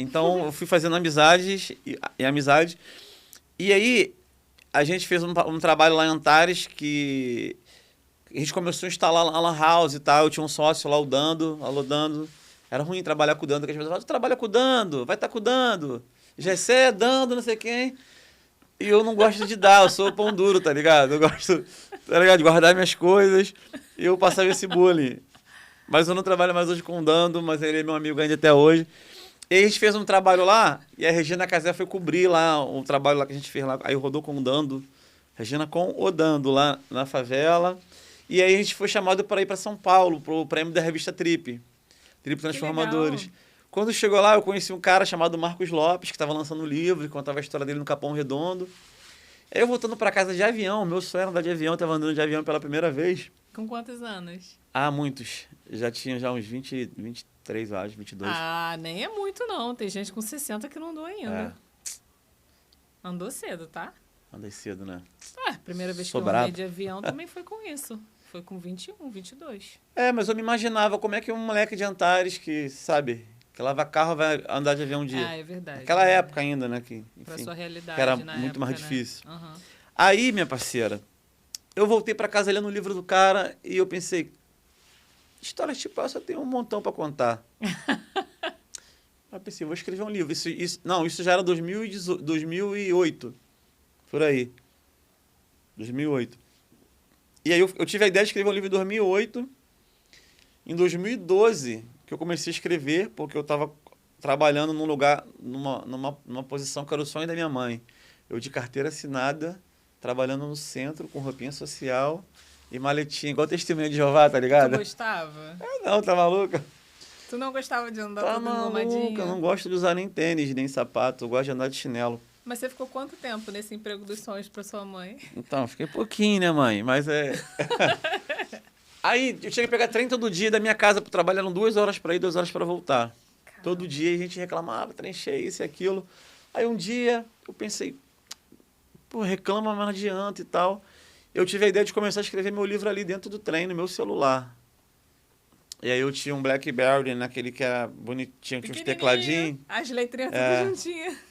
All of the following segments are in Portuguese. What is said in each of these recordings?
Então, eu fui fazendo amizades e amizades. E aí, a gente fez um trabalho lá em Antares que a gente começou a instalar a Lan House e tal. Eu tinha um sócio lá, o Dando, alô Dando. Era ruim trabalhar com o Dando, porque as pessoas falavam, tu trabalha com o Dando, vai estar com o Dando. Gessé, Dando, não sei quem. E eu não gosto de dar, eu sou pão duro, tá ligado? Eu gosto, tá ligado, de guardar minhas coisas e eu passava esse bullying. Mas eu não trabalho mais hoje com o Dando, mas ele é meu amigo ainda até hoje. E a gente fez um trabalho lá, e a Regina Casé foi cobrir lá, o trabalho lá que a gente fez lá. Aí rodou com o Dando, Regina com o Dando, lá na favela. E aí a gente foi chamado para ir para São Paulo, pro prêmio da revista Trip Transformadores. Quando chegou lá, eu conheci um cara chamado Marcos Lopes, que estava lançando um livro, e contava a história dele no Capão Redondo. Aí eu voltando para casa de avião, meu sonho era andar de avião, estava andando de avião pela primeira vez. Com quantos anos? Ah, muitos. Já tinha já uns 20, 23, eu acho, 22. Ah, nem é muito não. Tem gente com 60 que não andou ainda. Andou cedo, tá? Andei cedo, né? Primeira vez que Sou eu brabo. andei de avião também foi com isso. Foi com 21, 22. Mas eu me imaginava como é que um moleque de Antares que, sabe, que lava carro vai andar de avião um dia. Ah, é verdade. Naquela época ainda, né? Que, Pra enfim, sua realidade, que era na muito época, mais né? difícil. Uhum. Aí, minha parceira, eu voltei para casa lendo o livro do cara e eu pensei, histórias tipo essa eu tenho um montão para contar. Aí pensei, vou escrever um livro. Isso já era 2008, por aí. 2008. E aí eu tive a ideia de escrever um livro em 2008. Em 2012, que eu comecei a escrever, porque eu estava trabalhando num lugar, numa posição que era o sonho da minha mãe. Eu de carteira assinada, trabalhando no centro, com roupinha social e maletinha, igual testemunha de Jeová, tá ligado? Tu gostava? Não, tá maluca? Tu não gostava de andar Tá todo maluca, engomadinho? eu não gosto de usar nem tênis, nem sapato, eu gosto de andar de chinelo. Mas você ficou quanto tempo nesse emprego dos sonhos pra sua mãe? Então, fiquei pouquinho, né, mãe? Mas é... Aí, eu tinha que pegar trem todo dia da minha casa pro trabalho, eram 2 horas para ir, 2 horas para voltar. Caramba. Todo dia a gente reclamava, trem cheio, isso e aquilo. Aí um dia eu pensei, pô, reclama, mas não adianta e tal. Eu tive a ideia de começar a escrever meu livro ali dentro do trem, no meu celular. E aí eu tinha um BlackBerry, naquele que era bonitinho, tinha uns tecladinhos. As letrinhas tudo juntinhas.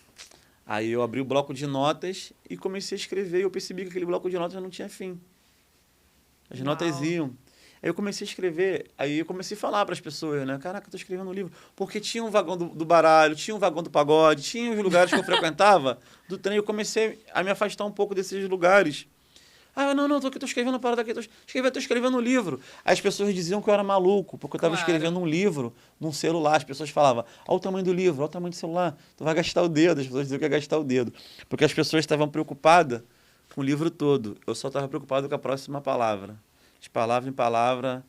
Aí eu abri o bloco de notas e comecei a escrever. E eu percebi que aquele bloco de notas não tinha fim. As notas iam. Aí eu comecei a escrever, aí eu comecei a falar para as pessoas, né? Caraca, eu tô escrevendo um livro. Porque tinha um vagão do baralho, tinha um vagão do pagode, tinha os lugares que eu frequentava do trem. Eu comecei a me afastar um pouco desses lugares. Ah, não, tô escrevendo uma parada aqui, tô escrevendo um livro. Aí as pessoas diziam que eu era maluco, porque eu estava escrevendo um livro num celular. As pessoas falavam, olha o tamanho do livro, olha o tamanho do celular, tu vai gastar o dedo. As pessoas diziam que ia gastar o dedo. Porque as pessoas estavam preocupadas com o livro todo. Eu só estava preocupado com a próxima palavra. De palavra em palavra,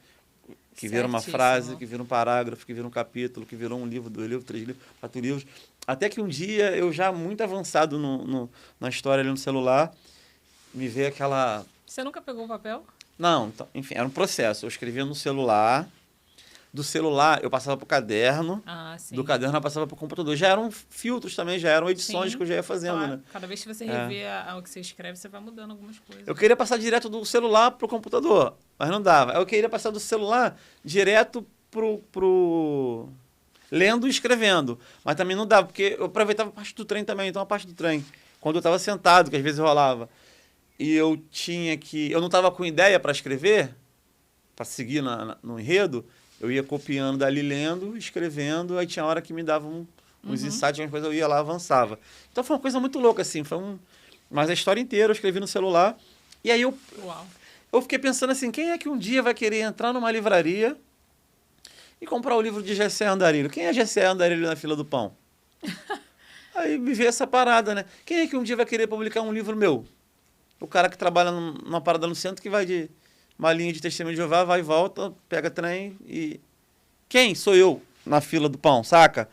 que vira uma frase, que vira um parágrafo, que vira um capítulo, que virou um livro, 2 livros, 3 livros, 4 livros. Até que um dia, eu já muito avançado na história ali no celular, me veio aquela... Você nunca pegou o papel? Não, então, enfim, era um processo. Eu escrevia no celular, do celular eu passava para o caderno, do caderno eu passava para o computador. Já eram filtros também, já eram edições que eu já ia fazendo, né? Cada vez que você revê o que você escreve, você vai mudando algumas coisas. Eu queria passar direto do celular pro computador, mas não dava. Eu queria passar do celular direto pro... lendo e escrevendo. Mas também não dava, porque eu aproveitava a parte do trem também. Então, a parte do trem, quando eu estava sentado, que às vezes rolava, e eu tinha que... eu não estava com ideia para escrever, para seguir no enredo, eu ia copiando dali, lendo, escrevendo, aí tinha hora que me dava uns insights, alguma coisa, eu ia lá, avançava. Então foi uma coisa muito louca, assim, mas a história inteira eu escrevi no celular, e aí eu fiquei pensando assim, quem é que um dia vai querer entrar numa livraria e comprar o livro de Gessé Andarilho? Quem é Gessé Andarilho na fila do pão? Aí me veio essa parada, né? Quem é que um dia vai querer publicar um livro meu? O cara que trabalha numa parada no centro, que vai de uma linha de testemunho de Jeová, vai e volta, pega trem e... Quem? Sou eu, na fila do pão, saca?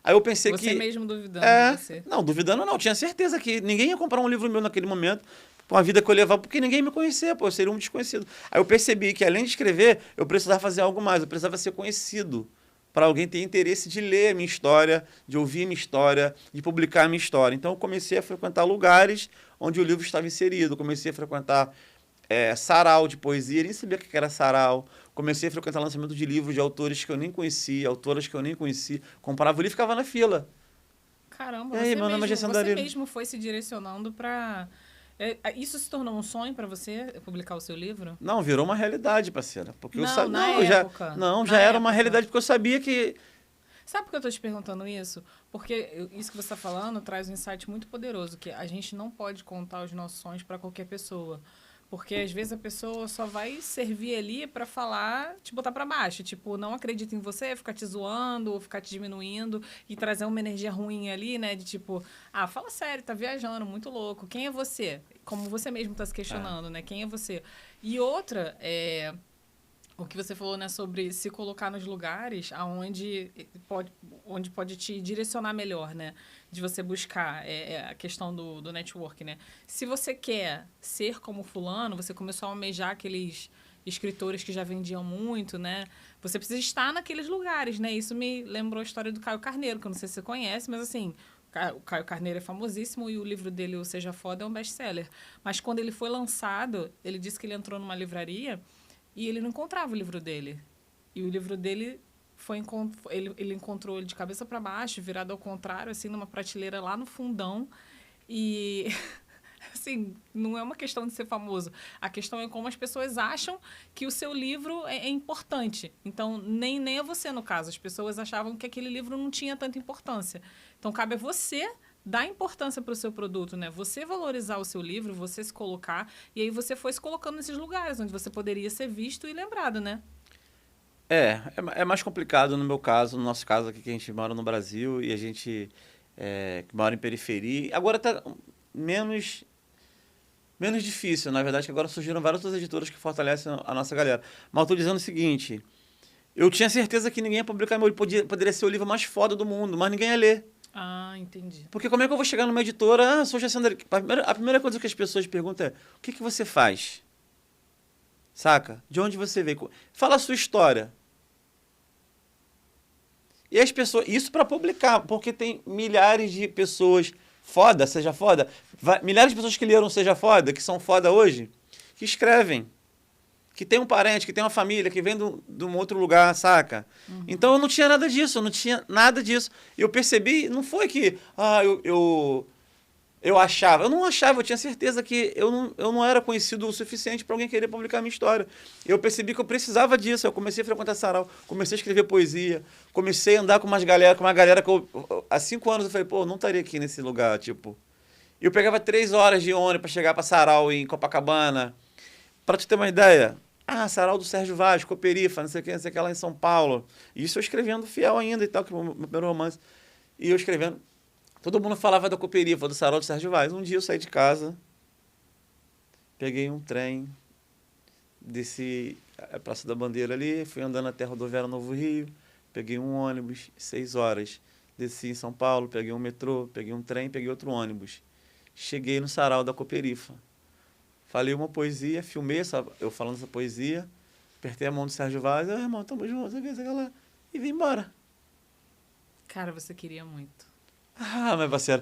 Aí eu pensei você que... mesmo duvidando de você. Não, duvidando não. Tinha certeza que ninguém ia comprar um livro meu naquele momento, com a vida que eu levava, porque ninguém me conhecia, pô, eu seria um desconhecido. Aí eu percebi que, além de escrever, eu precisava fazer algo mais, eu precisava ser conhecido, para alguém ter interesse de ler a minha história, de ouvir a minha história, de publicar a minha história. Então eu comecei a frequentar lugares onde o livro estava inserido, comecei a frequentar sarau de poesia, nem sabia o que era sarau. Comecei a frequentar lançamento de livros de autores que eu nem conhecia, autoras que eu nem conhecia. Comprava o livro e ficava na fila. Caramba, E aí, meu nome é Gerson você Darino. mesmo foi se direcionando para... isso se tornou um sonho para você, publicar o seu livro? Não, virou uma realidade, parceira. Porque eu Não, sabia. na Não, época. já Na era uma época. realidade, porque eu sabia que. Sabe por que eu tô te perguntando isso? Porque isso que você está falando traz um insight muito poderoso, que a gente não pode contar os nossos sonhos para qualquer pessoa. Porque às vezes a pessoa só vai servir ali para falar, te botar para baixo. Tipo, não acredita em você, ficar te zoando, ou ficar te diminuindo e trazer uma energia ruim ali, né? De tipo, fala sério, tá viajando, muito louco. Quem é você? Como você mesmo tá se questionando, né? Quem é você? E outra, o que você falou, né, sobre se colocar nos lugares onde pode te direcionar melhor, né? De você buscar a questão do network, né? Se você quer ser como fulano, você começou a almejar aqueles escritores que já vendiam muito, né? Você precisa estar naqueles lugares, né? Isso me lembrou a história do Caio Carneiro, que eu não sei se você conhece, mas assim... O Caio Carneiro é famosíssimo e o livro dele, O Seja Foda, é um best-seller. Mas quando ele foi lançado, ele disse que ele entrou numa livraria... E ele não encontrava o livro dele. E o livro dele ele encontrou ele de cabeça para baixo, virado ao contrário, assim, numa prateleira lá no fundão. E, assim, não é uma questão de ser famoso. A questão é como as pessoas acham que o seu livro é importante. Então, nem é você, no caso. As pessoas achavam que aquele livro não tinha tanta importância. Então, cabe a você dar importância para o seu produto, né? Você valorizar o seu livro, você se colocar, e aí você foi se colocando nesses lugares onde você poderia ser visto e lembrado, né? É mais complicado no meu caso, no nosso caso aqui, que a gente mora no Brasil e a gente que mora em periferia. Agora está menos difícil, na verdade, que agora surgiram várias outras editoras que fortalecem a nossa galera. Mas eu estou dizendo o seguinte, eu tinha certeza que ninguém ia publicar meu livro, poderia ser o livro mais foda do mundo, mas ninguém ia ler. Entendi. Porque como é que eu vou chegar numa editora, sou Gerson Darino. A primeira coisa que as pessoas perguntam é, o que você faz? Saca? De onde você veio? Fala a sua história. E as pessoas... Isso para publicar, porque tem milhares de pessoas foda, seja foda, milhares de pessoas que leram Seja Foda, que são foda hoje, que escrevem. Que tem um parente, que tem uma família, que vem de um outro lugar, saca? Uhum. Então eu não tinha nada disso, eu não tinha nada disso. Eu percebi, não foi que eu achava, eu não achava, eu tinha certeza que eu não era conhecido o suficiente para alguém querer publicar a minha história. Eu percebi que eu precisava disso, eu comecei a frequentar sarau, comecei a escrever poesia, comecei a andar com uma galera que há 5 anos eu falei, pô, não estaria aqui nesse lugar, tipo. Eu pegava 3 horas de ônibus para chegar para sarau em Copacabana. Para tu ter uma ideia, sarau do Sérgio Vaz, Cooperifa, não sei o que lá em São Paulo. E isso eu escrevendo fiel ainda e tal, que é o meu primeiro romance. E eu escrevendo. Todo mundo falava da Cooperifa, do sarau do Sérgio Vaz. Um dia eu saí de casa, peguei um trem, desci a Praça da Bandeira ali, fui andando até a rodoviária Novo Rio, peguei um ônibus, 6 horas. Desci em São Paulo, peguei um metrô, peguei um trem, peguei outro ônibus. Cheguei no sarau da Cooperifa. Falei uma poesia, filmei eu falando essa poesia, apertei a mão do Sérgio Vaz, irmão, tamo junto, e vim embora. Cara, você queria muito. Meu parceiro,